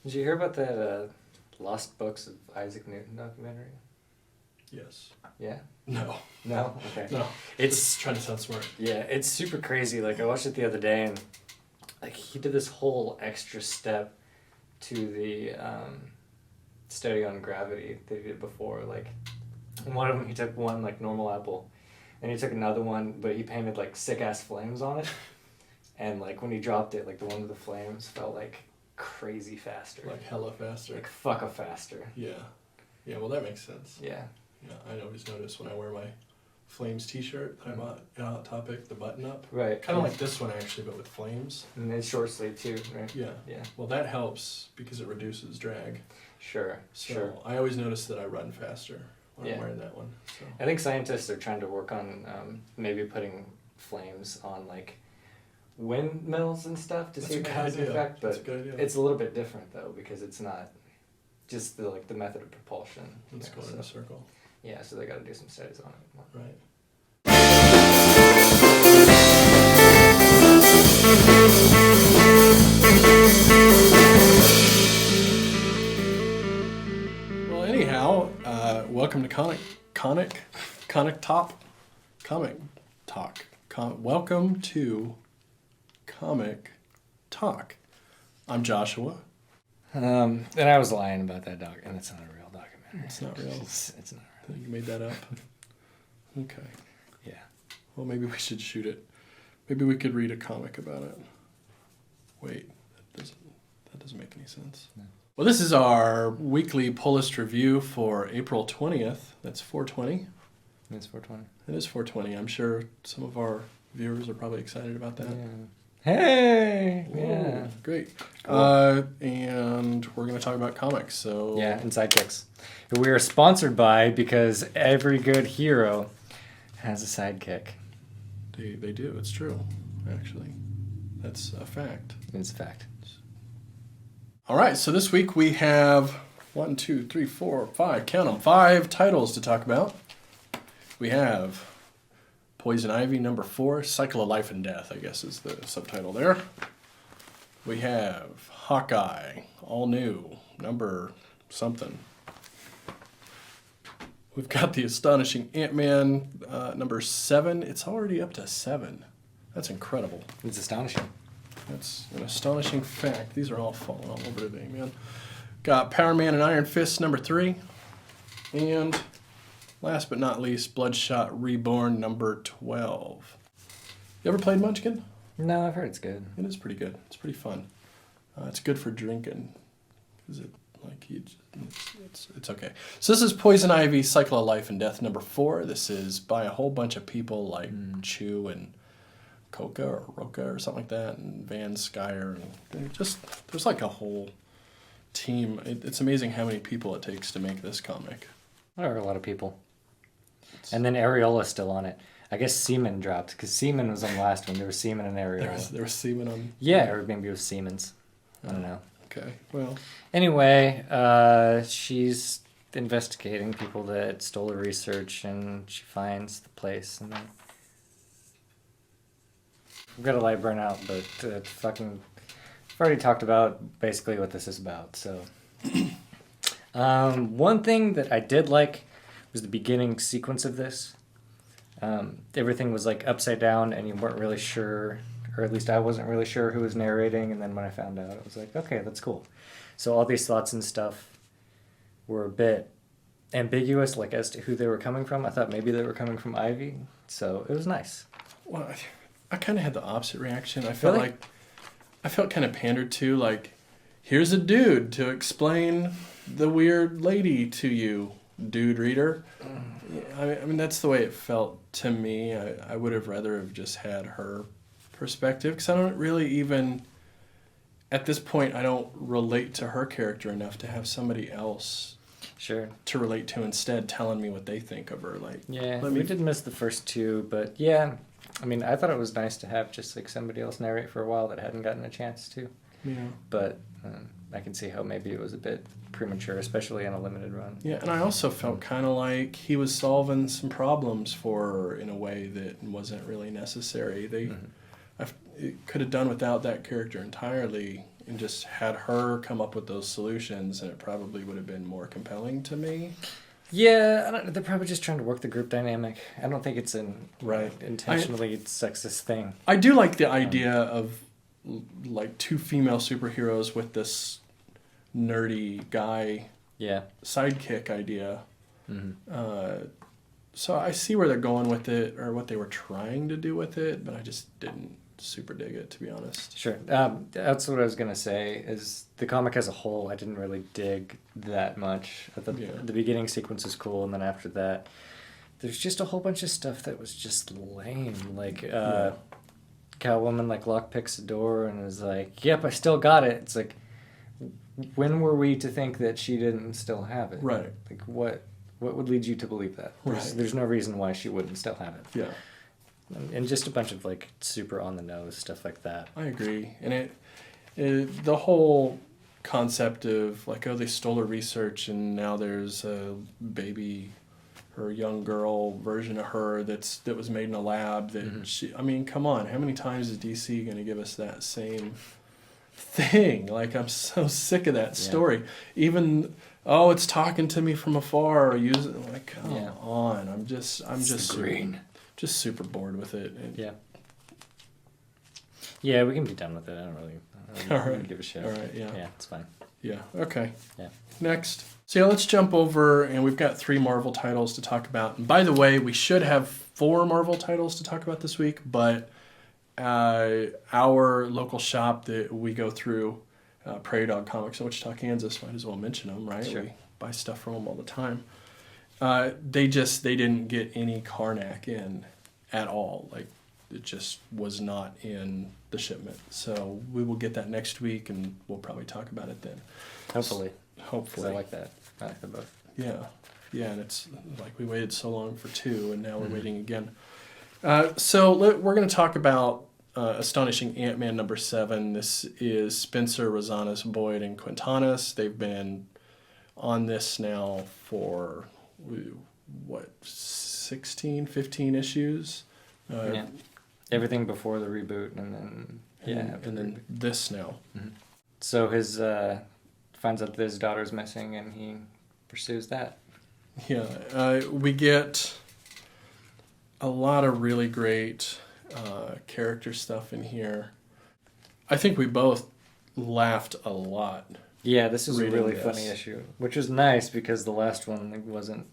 Did you hear about that Lost Books of Isaac Newton documentary? Yes. Yeah? No. No? Okay. No. It's Just trying to sound smart. Yeah, it's super crazy. Like, I watched it the other day, and like he did this whole extra step to the study on gravity that he did before. Like, in one of them, he took one like normal apple, and he took another one, but he painted like sick ass flames on it, and like when he dropped it, like the one with the flames felt like crazy faster. Like hella faster. Like fucka faster. Yeah. Yeah, well that makes sense. Yeah. Yeah, I always notice when I wear my Flames t-shirt that I bought at Hot Topic, the button up. Right. Kind of like this one actually, but with flames. And it's short sleeve too, right? Yeah. Yeah. Well, that helps because it reduces drag. Sure. So Sure. I always notice that I run faster when Yeah. I'm wearing that one. So. I think scientists are trying to work on maybe putting flames on like windmills and stuff to That's see a if it good has an idea. effect, That's a but good idea. it's a little bit different though because it's not just the method of propulsion. Let's go in a circle. Yeah, so they got to do some studies on it. Right. Well, anyhow, welcome to Comic Talk. Welcome to Comic Talk. I'm Joshua. And I was lying about that dog, and it's not a real documentary. It's not real. It's not real. You made that up. Okay. Yeah. Well, maybe we should shoot it. Maybe we could read a comic about it. Wait, that doesn't make any sense. No. Well, this is our weekly pull list review for April 20th. That's 420. It's 420. It is 420. I'm sure some of our viewers are probably excited about that. Yeah. Hey! Whoa, Yeah. great. Cool. And we're going to talk about comics. So Yeah, and sidekicks. We are sponsored by because every good hero has a sidekick. They do. It's true, actually. That's a fact. It's a fact. All right, so this week we have 1, 2, 3, 4, 5, count them, 5 titles to talk about. We have Poison Ivy, number 4, Cycle of Life and Death, I guess is the subtitle there. We have Hawkeye, all new, number something. We've got the Astonishing Ant-Man, number 7. It's already up to 7. That's incredible. It's astonishing. That's an astonishing fact. These are all falling all over today, man. Got Power Man and Iron Fist, number 3. And last but not least, Bloodshot Reborn, number 12. You ever played Munchkin? No, I've heard it's good. It is pretty good. It's pretty fun. It's good for drinking. Is it like it's okay. So this is Poison Ivy, Cycle of Life and Death, number 4. This is by a whole bunch of people like Chew and Coca or Roca or something like that, and Van Skyer, and there's like a whole team. It's amazing how many people it takes to make this comic. There are a lot of people. And then Ariola's still on it. I guess Seaman dropped, because Seaman was on the last one. There was Seaman and Ariola. There was Seaman on... Yeah, or maybe it was Siemens. I don't know. Okay, well... Anyway, she's investigating people that stole her research, and she finds the place, and then... I've got a light burn out, but I've already talked about basically what this is about, so... One thing that I did like was the beginning sequence of this. Everything was like upside down, and you weren't really sure, or at least I wasn't really sure who was narrating, and then when I found out, I was like, okay, that's cool. So all these thoughts and stuff were a bit ambiguous, like as to who they were coming from. I thought maybe they were coming from Ivy, so it was nice. Well, I kind of had the opposite reaction. I felt Really? I felt kind of pandered to, like, here's a dude to explain the weird lady to you, dude reader. I mean, that's the way it felt to me. I would have rather have just had her perspective, because I don't really even, at this point, I don't relate to her character enough to have somebody else Sure. to relate to instead telling me what they think of her. Like, Yeah, we did miss the first two, but yeah, I mean, I thought it was nice to have just like somebody else narrate for a while that hadn't gotten a chance to. Yeah. But I can see how maybe it was a bit premature, especially in a limited run. Yeah, and I also felt kind of like he was solving some problems for her in a way that wasn't really necessary. It could have done without that character entirely, and just had her come up with those solutions, and it probably would have been more compelling to me. Yeah, they're probably just trying to work the group dynamic. I don't think it's an Right. intentionally sexist thing. I do like the idea of like two female superheroes with this nerdy guy Yeah. sidekick idea. Mm-hmm. So I see where they're going with it, or what they were trying to do with it, but I just didn't super dig it, to be honest. Sure. That's what I was going to say, is the comic as a whole, I didn't really dig that much. The beginning sequence is cool, and then after that, there's just a whole bunch of stuff that was just lame. Like, Catwoman, like, lockpicks a door and is like, yep, I still got it. It's like, when were we to think that she didn't still have it? Right. Like, what would lead you to believe that? There's no reason why she wouldn't still have it. Yeah. And just a bunch of, like, super on-the-nose stuff like that. I agree. And the whole concept of, like, oh, they stole her research and now there's a baby or young girl version of her that was made in a lab that she... I mean, come on. How many times is DC going to give us that same thing? Like, I'm so sick of that story. Even... oh, it's talking to me from afar. Or use it. Like, come on. I'm just green. Just super bored with it. Yeah, we can be done with it. I don't really give a shit. All right, yeah. Yeah, it's fine. Yeah, okay. Yeah. Next. So let's jump over, and we've got 3 Marvel titles to talk about. And by the way, we should have 4 Marvel titles to talk about this week, but our local shop that we go through, Prairie Dog Comics in Wichita, Kansas, might as well mention them, right? Sure. We buy stuff from them all the time. They didn't get any Karnak in at all. Like, it just was not in the shipment. So we will get that next week, and we'll probably talk about it then. Hopefully. Hopefully. I like that. I like them both. Yeah. Yeah, and it's like we waited so long for 2, and now we're waiting again. So we're going to talk about Astonishing Ant-Man number 7. This is Spencer, Rosanas, Boyd, and Quintanas. They've been on this now for... what, 16, 15 issues? Everything before the reboot, and then and then this now. Mm-hmm. So his finds out that his daughter's missing, and he pursues that. Yeah, we get a lot of really great character stuff in here. I think we both laughed a lot. Yeah, this is a really this. funny issue, which is nice because the last one wasn't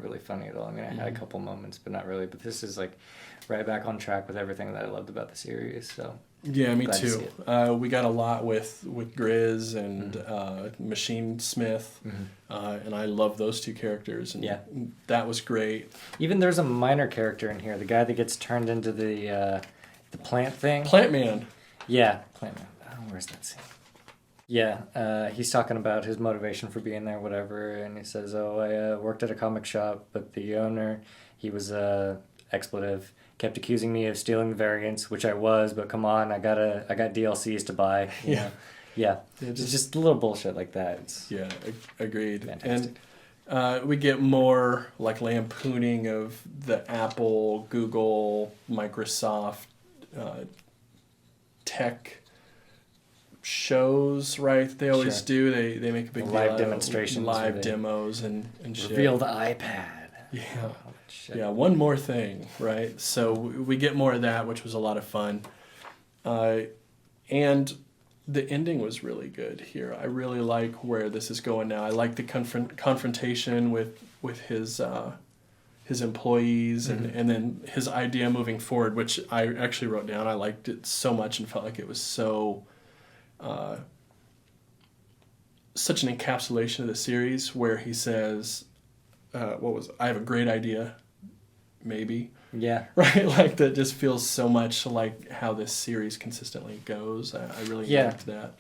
really funny at all. I mean, I had a couple moments, but not really. But this is like right back on track with everything that I loved about the series. So yeah, me too. We got a lot with Grizz and Machine Smith, and I love those 2 characters. And that was great. Even there's a minor character in here, the guy that gets turned into the plant thing. Plant Man. Yeah, Plant Man. Oh, where's that scene? Yeah, he's talking about his motivation for being there, whatever, and he says, "Oh, I worked at a comic shop, but the owner, he was expletive, kept accusing me of stealing the variants, which I was, but come on, I got DLCs to buy." You know? Yeah. It's just a little bullshit like that. Agreed. Fantastic. And we get more like lampooning of the Apple, Google, Microsoft tech shows, right? They always do. They make a big deal live out demonstrations, of live demos and shit. Reveal the iPad. Yeah. Oh, shit. Yeah, one more thing, right? So we get more of that, which was a lot of fun. And the ending was really good here. I really like where this is going now. I like the confrontation with his employees and then his idea moving forward, which I actually wrote down. I liked it so much and felt like it was so... such an encapsulation of the series, where he says, I have a great idea, maybe. Yeah. Right? Like, that just feels so much like how this series consistently goes. I really liked that.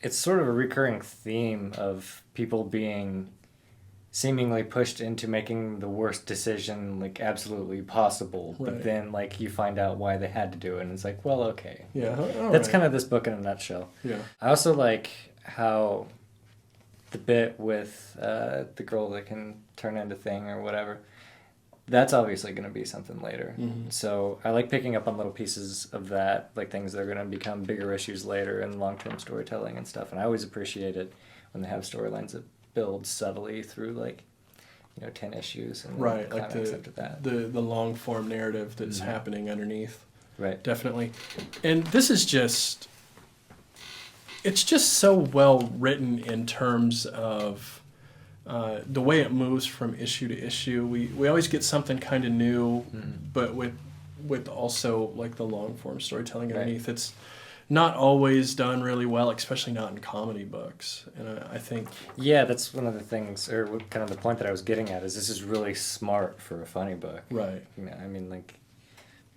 It's sort of a recurring theme of people being seemingly pushed into making the worst decision, like, absolutely possible. Right. But then, like, you find out why they had to do it, and it's like, well, okay. Yeah. That's kind of this book in a nutshell. Yeah. I also like how the bit with the girl that can turn into thing or whatever, that's obviously going to be something later. Mm-hmm. So I like picking up on little pieces of that, like things that are going to become bigger issues later in long-term storytelling and stuff. And I always appreciate it when they have storylines that build subtly through, like, 10 issues and Right, like climax after that. the long form narrative that's happening underneath. Right. Definitely. And this is just, it's just so well written in terms of the way it moves from issue to issue. We always get something kind of new, but with also like the long form storytelling underneath. It's not always done really well, especially not in comedy books. And I think... Yeah, that's one of the things, or kind of the point that I was getting at, is this is really smart for a funny book. Right. I mean, like,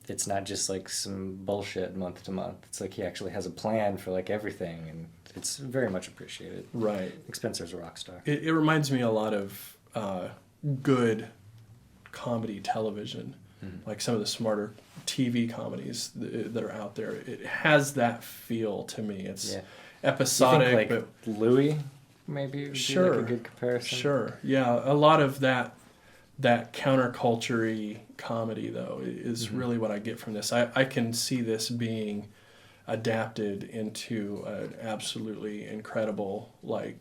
it's not just like some bullshit month to month. It's like he actually has a plan for like everything, and it's very much appreciated. Right. Spencer's a rock star. It reminds me a lot of good comedy television, like some of the smarter TV comedies that are out there. It has that feel to me. It's episodic. You think, but Louis maybe would be like a good comparison? Sure. Yeah, a lot of that counterculture-y comedy, though, is really what I get from this. I can see this being adapted into an absolutely incredible, like,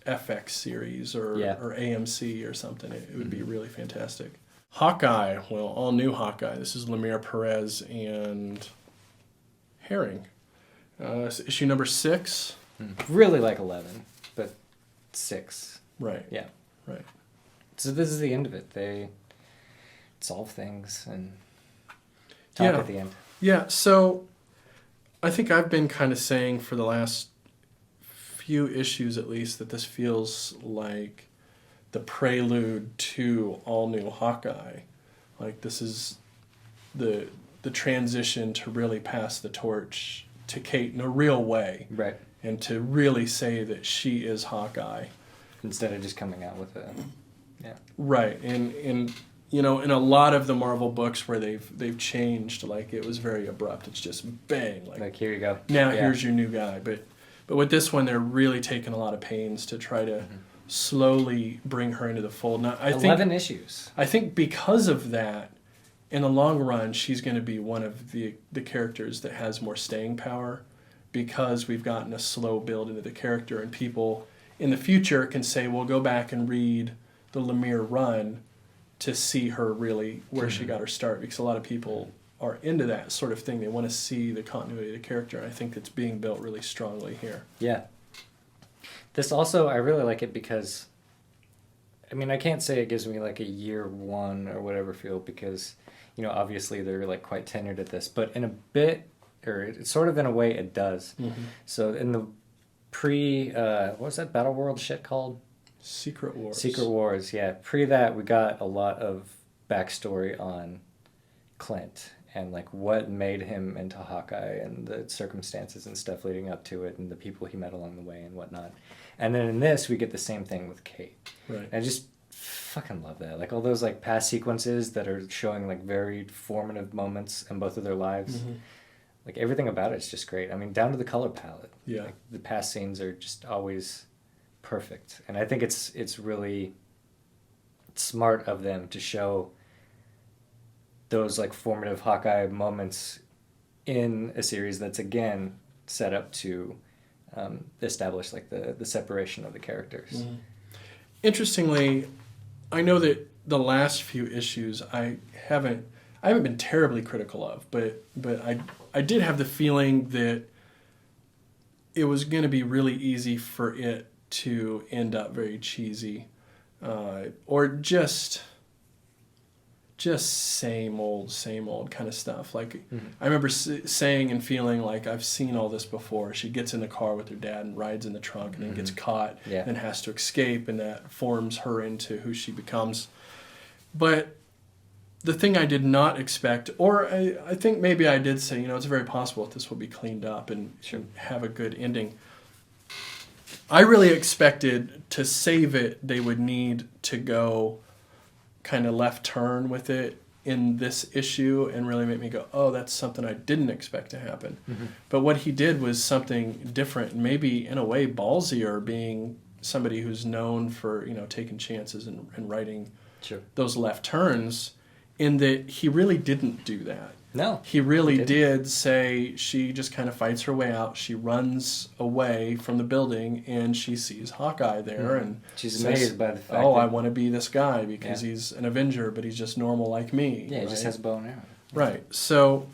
FX series or AMC or something. It would be really fantastic. Hawkeye, well, all new Hawkeye. This is Lemire Perez and Herring. Issue number 6. Really like 11, but 6. Right. Yeah. Right. So this is the end of it. They solve things and talk at the end. Yeah, so I think I've been kind of saying for the last few issues at least that this feels like the prelude to all new Hawkeye. Like this is the transition to really pass the torch to Kate in a real way. Right. And to really say that she is Hawkeye. Instead of just coming out with a... Yeah. Right. And in a lot of the Marvel books where they've changed, like it was very abrupt. It's just bang. Like here you go. Now here's your new guy. But with this one, they're really taking a lot of pains to try to slowly bring her into the fold. Now, 11 issues. I think because of that, in the long run, she's going to be one of the characters that has more staying power because we've gotten a slow build into the character, and people in the future can say, well, go back and read the Lemire run to see her really where she got her start, because a lot of people are into that sort of thing. They want to see the continuity of the character, and I think it's being built really strongly here. Yeah. This also, I really like it because, I mean, I can't say it gives me like a year one or whatever feel because, obviously they're like quite tenured at this, but in a bit, or sort of in a way it does. So in the what was that Battle World shit called? Secret Wars, yeah. Pre that, we got a lot of backstory on Clint and like what made him into Hawkeye and the circumstances and stuff leading up to it and the people he met along the way and whatnot. And then in this, we get the same thing with Kate. Right. And I just fucking love that. Like all those like past sequences that are showing like very formative moments in both of their lives. Like everything about it's just great. I mean, down to the color palette. Yeah. Like, the past scenes are just always perfect. And I think it's really smart of them to show those like formative Hawkeye moments in a series that's again set up to establish like the separation of the characters. Interestingly, I know that the last few issues I haven't been terribly critical of, but I did have the feeling that it was going to be really easy for it to end up very cheesy, or just same old kind of stuff. Like I remember saying and feeling like I've seen all this before. She gets in the car with her dad and rides in the trunk and then gets caught and has to escape, and that forms her into who she becomes. But the thing I did not expect, or I think maybe I did say, it's very possible that this will be cleaned up and have a good ending. I really expected to save it, they would need to go kind of left turn with it in this issue and really make me go, oh, that's something I didn't expect to happen. But what he did was something different, and maybe in a way ballsier, being somebody who's known for taking chances and writing those left turns. in that he really didn't do that. No. He really did say she just kind of fights her way out. She runs away from the building and she sees Hawkeye there and she's says, amazed by the fact I want to be this guy because he's an Avenger, but he's just normal like me. Yeah, he just has a bow and arrow. Right. So,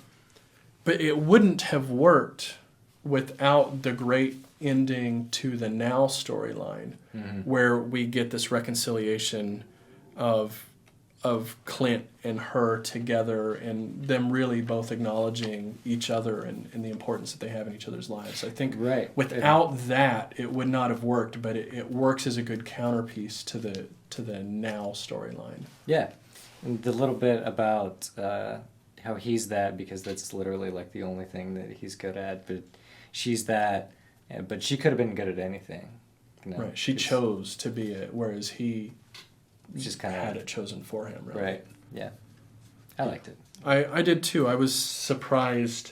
but it wouldn't have worked without the great ending to the Now storyline, where we get this reconciliation of Clint and her together and them really both acknowledging each other and the importance that they have in each other's lives. I think without that, it would not have worked, but it works as a good counterpiece to the Now storyline. Yeah. And the little bit about how he's that, because that's literally like the only thing that he's good at, but she's that, but she could have been good at anything. You know? Right. She chose to be it, whereas he just kind of had it chosen for him. Really. Right. Yeah. I liked it. I did too. I was surprised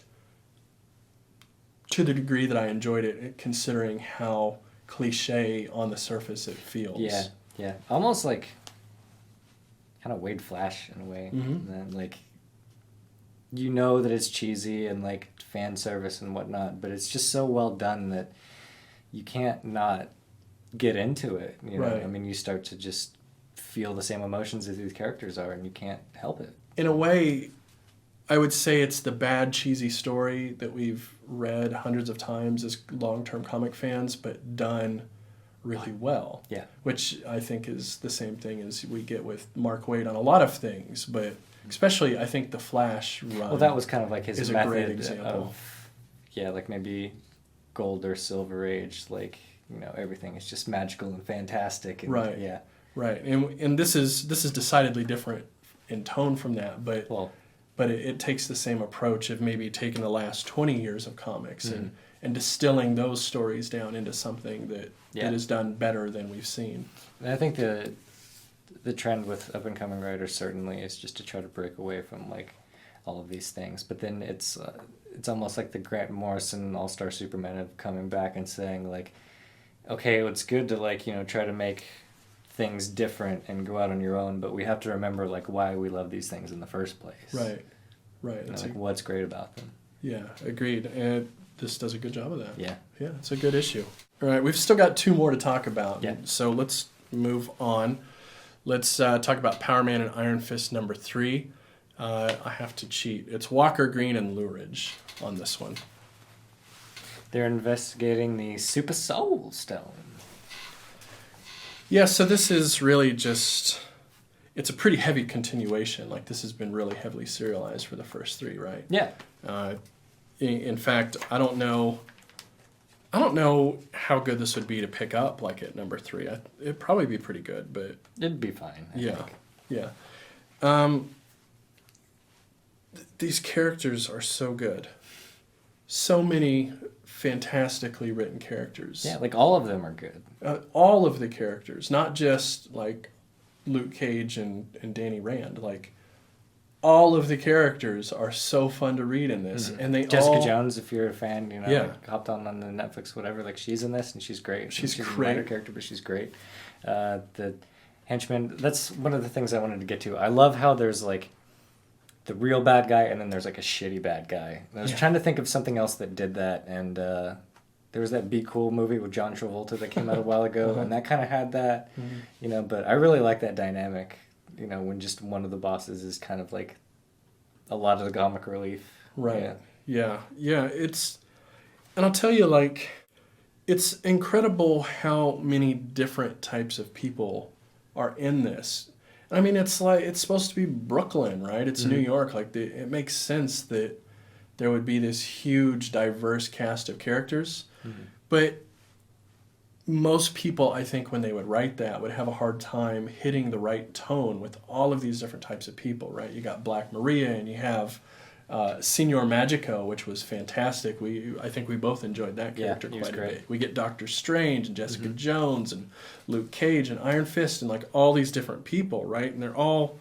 to the degree that I enjoyed it, considering how cliche on the surface it feels. Yeah. Yeah. Almost like kind of Wade Flash in a way. And then, like, you know that it's cheesy and like fan service and whatnot, but it's just so well done that you can't not get into it. You know, I mean, you start to just feel the same emotions as these characters are, and you can't help it. In a way, I would say it's the bad, cheesy story that we've read hundreds of times as long-term comic fans, but done really well. Yeah. Which I think is the same thing as we get with Mark Waid on a lot of things, but especially I think the Flash run. Well, that was kind of like his is method a great example. Like maybe Gold or Silver Age, like, you know, everything is just magical and fantastic. And, right. Yeah. Right. And this is decidedly different in tone from that, but it takes the same approach of maybe taking the last 20 years of comics and distilling those stories down into something that is done better than we've seen. And I think the trend with up and coming writers certainly is just to try to break away from like all of these things, but then it's almost like the Grant Morrison All-Star Superman of coming back and saying like, okay, it's good to like, you know, try to make things different and go out on your own, but we have to remember like why we love these things in the first place. Right. That's like what's great about them. Yeah, agreed. And this does a good job of that. Yeah. Yeah, it's a good issue. All right, we've still got two more to talk about. Yeah. So let's move on. Let's talk about Power Man and Iron Fist number 3. I have to cheat. It's Walker Green and Luridge on this one. They're investigating the Super Soul Stone. Yeah, so this is really just... It's a pretty heavy continuation. Like, this has been really heavily serialized for the first 3, right? Yeah. In fact, I don't know how good this would be to pick up, like, at number 3. It'd probably be pretty good, but... It'd be fine, I think. Yeah. These characters are so good. So many fantastically written characters. Yeah, like, all of them are good. All of the characters, not just, like, Luke Cage and Danny Rand. Like, all of the characters are so fun to read in this. Mm-hmm. And Jessica Jones, if you're a fan, you know, like, hopped on the Netflix, whatever, like, she's in this, and she's great. She's a minor character, but she's great. The henchman, that's one of the things I wanted to get to. I love how there's, like, the real bad guy, and then there's, like, a shitty bad guy. And I was trying to think of something else that did that, and there was that Be Cool movie with John Travolta that came out a while ago, and that kind of had that, you know, but I really like that dynamic, you know, when just one of the bosses is kind of like a lot of the comic relief. Right. Yeah. It's, and I'll tell you, like, it's incredible how many different types of people are in this. I mean, it's like, it's supposed to be Brooklyn, right? It's New York. Like, it makes sense that there would be this huge, diverse cast of characters. But most people, I think, when they would write that, would have a hard time hitting the right tone with all of these different types of people, right? You got Black Maria, and you have Senor Magico, which was fantastic. I think we both enjoyed that character quite a bit. We get Doctor Strange and Jessica Jones and Luke Cage and Iron Fist and like all these different people, right? And they're all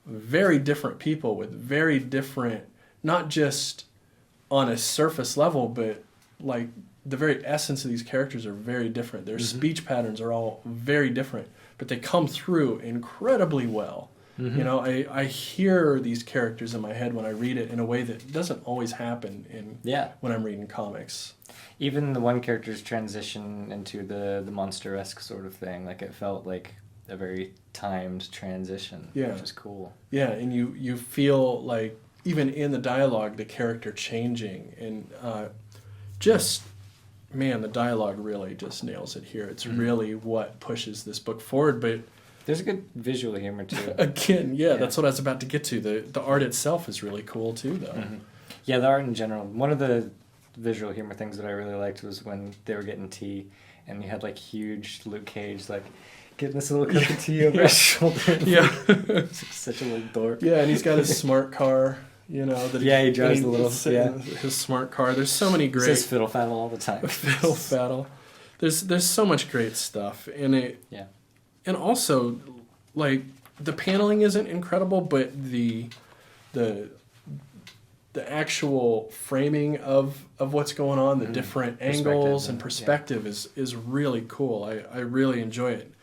very different people with very different, not just on a surface level, but like the very essence of these characters are very different. Their speech patterns are all very different, but they come through incredibly well. You know, I hear these characters in my head when I read it in a way that doesn't always happen when I'm reading comics. Even the one character's transition into the monster-esque sort of thing, like it felt like a very timed transition, which is cool. Yeah, and you feel like even in the dialogue, the character changing, and the dialogue really just nails it here. It's really what pushes this book forward, but there's a good visual humor too. Again, that's what I was about to get to. The art itself is really cool too, though. Yeah, the art in general. One of the visual humor things that I really liked was when they were getting tea, and you had like huge Luke Cage like getting this little cup of tea over his shoulder. Such a little dork. Yeah, and he's got his smart car. You know that he drives the little his smart car. There's so many great. He says fiddle faddle all the time. Fiddle faddle. There's so much great stuff in it. Yeah. And also, like, the paneling isn't incredible, but the actual framing of what's going on, the different angles and perspective is really cool. I really enjoy it.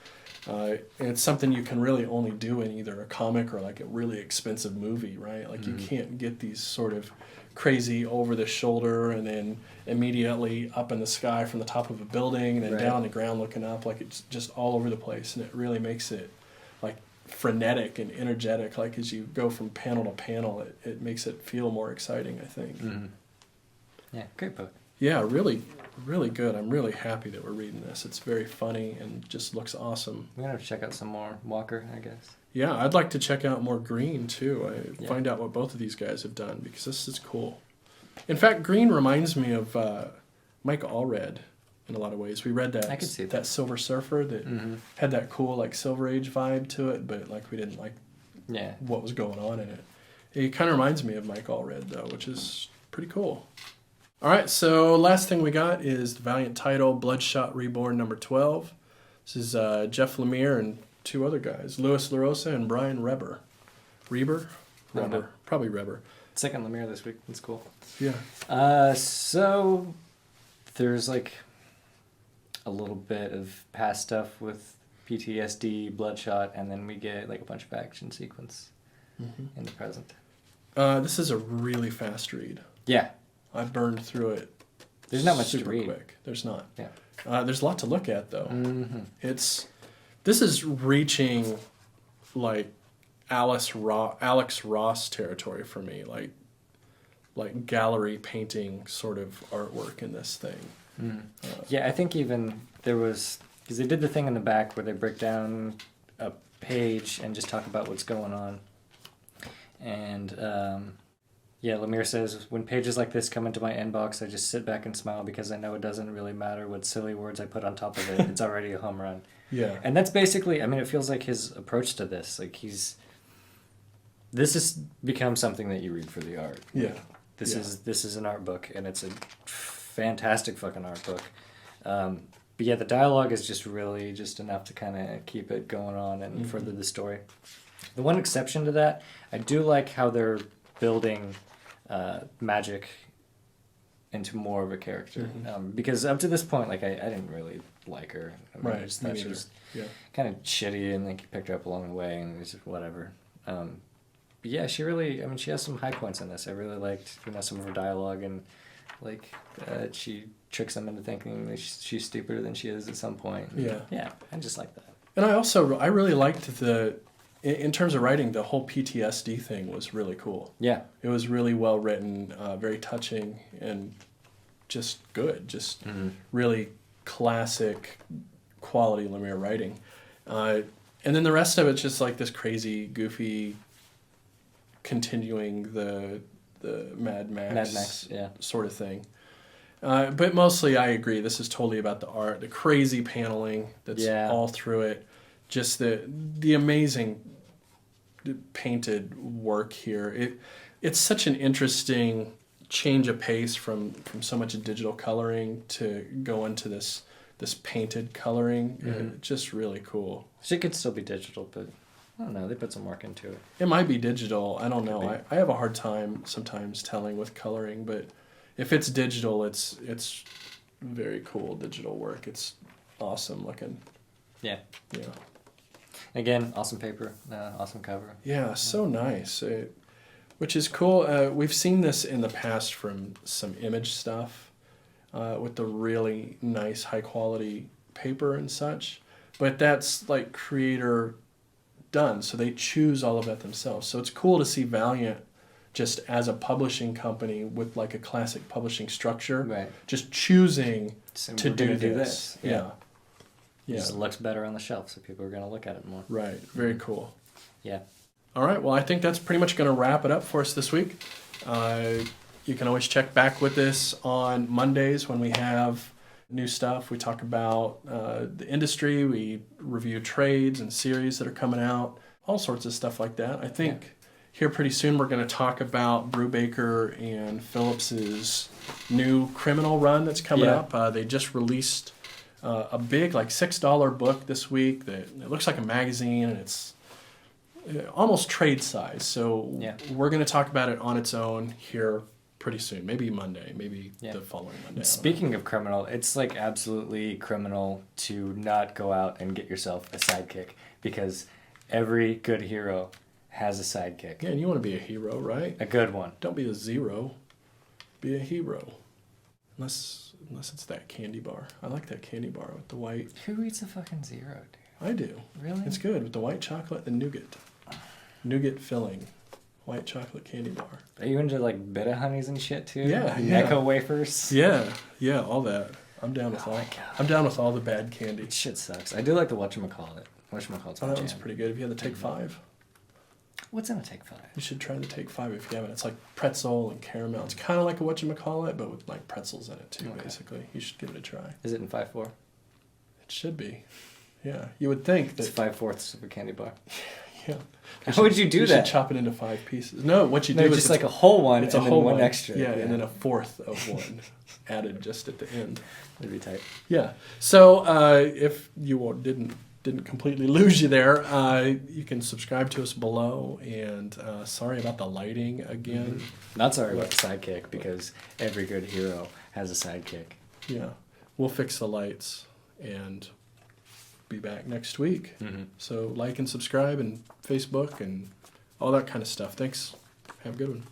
And it's something you can really only do in either a comic or like a really expensive movie, right? Like you can't get these sort of crazy over the shoulder and then immediately up in the sky from the top of a building and then down on the ground looking up. Like it's just all over the place, and it really makes it like frenetic and energetic. Like as you go from panel to panel, it makes it feel more exciting, I think. Yeah, great book. Yeah, really, really good. I'm really happy that we're reading this. It's very funny and just looks awesome. We're going to have to check out some more Walker, I guess. Yeah, I'd like to check out more Green, too. Find out what both of these guys have done, because this is cool. In fact, Green reminds me of Mike Allred in a lot of ways. We read that. I could see that Silver Surfer that had that cool, like, Silver Age vibe to it, but, like, we didn't like what was going on in it. It kind of reminds me of Mike Allred, though, which is pretty cool. All right, so last thing we got is the Valiant title, Bloodshot Reborn number 12. This is Jeff Lemire and two other guys, Louis LaRosa and Brian Reber. Reber? Reber. Probably Reber. Second Lemire this week. That's cool. Yeah. So there's like a little bit of past stuff with PTSD, Bloodshot, and then we get like a bunch of action sequence in the present. This is a really fast read. Yeah. I burned through it. There's not much super to read. Quick. There's not. Yeah. There's a lot to look at though. This is reaching like Alex Ross territory for me, like gallery painting sort of artwork in this thing. Yeah, I think even there was, because they did the thing in the back where they break down a page and just talk about what's going on. And Lemire says, when pages like this come into my inbox, I just sit back and smile because I know it doesn't really matter what silly words I put on top of it. It's already a home run. Yeah. And that's basically, I mean, it feels like his approach to this. Like this has become something that you read for the art. Yeah. This is an art book, and it's a fantastic fucking art book. But yeah, the dialogue is just really just enough to kind of keep it going on and further the story. The one exception to that, I do like how they're building magic into more of a character. Because up to this point, like, I didn't really like her. I mean, right. I just thought she was kind of shitty, and like you picked her up along the way, and it was just whatever. But yeah, she has some high points in this. I really liked, some of her dialogue, and like she tricks them into thinking that she's stupider than she is at some point. Yeah, I just like that. And I really liked in terms of writing, the whole PTSD thing was really cool. Yeah. It was really well written, very touching, and just good. Just really classic quality Lemire writing. And then the rest of it's just like this crazy, goofy, continuing the Mad Max sort of thing. But mostly I agree. This is totally about the art, the crazy paneling that's all through it. Just the amazing painted work here. It's such an interesting change of pace from so much digital coloring to go into this painted coloring. Just really cool. It could still be digital, but I don't know. They put some work into it. It might be digital. I don't know. I have a hard time sometimes telling with coloring, but if it's digital, it's very cool digital work. It's awesome looking. Yeah. Again, awesome paper, awesome cover. Yeah, so nice. Which is cool. We've seen this in the past from some Image stuff with the really nice, high quality paper and such. But that's like creator done, so they choose all of that themselves. So it's cool to see Valiant just as a publishing company with like a classic publishing structure, Right. just choosing So to we're do gonna this. Yeah. It just looks better on the shelf, so people are going to look at it more. Right. Very cool. Yeah. All right. Well, I think that's pretty much going to wrap it up for us this week. You can always check back with us on Mondays when we have new stuff. We talk about the industry. We review trades and series that are coming out. All sorts of stuff like that. I think here pretty soon we're going to talk about Brubaker and Phillips's new criminal run that's coming up. They just released a big, like $6 book this week that it looks like a magazine, and it's almost trade size. So we're going to talk about it on its own here pretty soon. Maybe Monday, maybe the following Monday. Speaking of criminal, it's like absolutely criminal to not go out and get yourself a sidekick, because every good hero has a sidekick. Yeah, and you want to be a hero, right? A good one. Don't be a zero. Be a hero. Unless it's that candy bar. I like that candy bar with the white. Who eats a fucking zero, dude? I do. Really? It's good with the white chocolate and nougat. Nougat filling. White chocolate candy bar. Are you into like Beta Honeys and shit too? Yeah. Necco wafers? Yeah, all that. I'm down with all. my God. I'm down with all the bad candy. Shit sucks. I do like the whatchamacallit. Whatchamacallit's Oh, my that one's jam. pretty good. Have you had the Take 5? What's in a Take 5? You should try the Take 5 if you haven't. It's like pretzel and caramel. It's kind of like a whatchamacallit, but with like pretzels in it too, basically. You should give it a try. Is it in 5/4? It should be. Yeah. You would think It's that. 5/4 of a candy bar. Yeah. How would you do You that? should chop it into 5 pieces. No, what you do No, is just like a whole one it's and a then whole one extra. Yeah, and then a fourth of one added just at the end. That'd be tight. Yeah. So if you didn't completely lose you there, you can subscribe to us below. And sorry about the lighting again. Not sorry about the sidekick, because every good hero has a sidekick. Yeah. We'll fix the lights and be back next week. So like and subscribe and Facebook and all that kind of stuff. Thanks. Have a good one.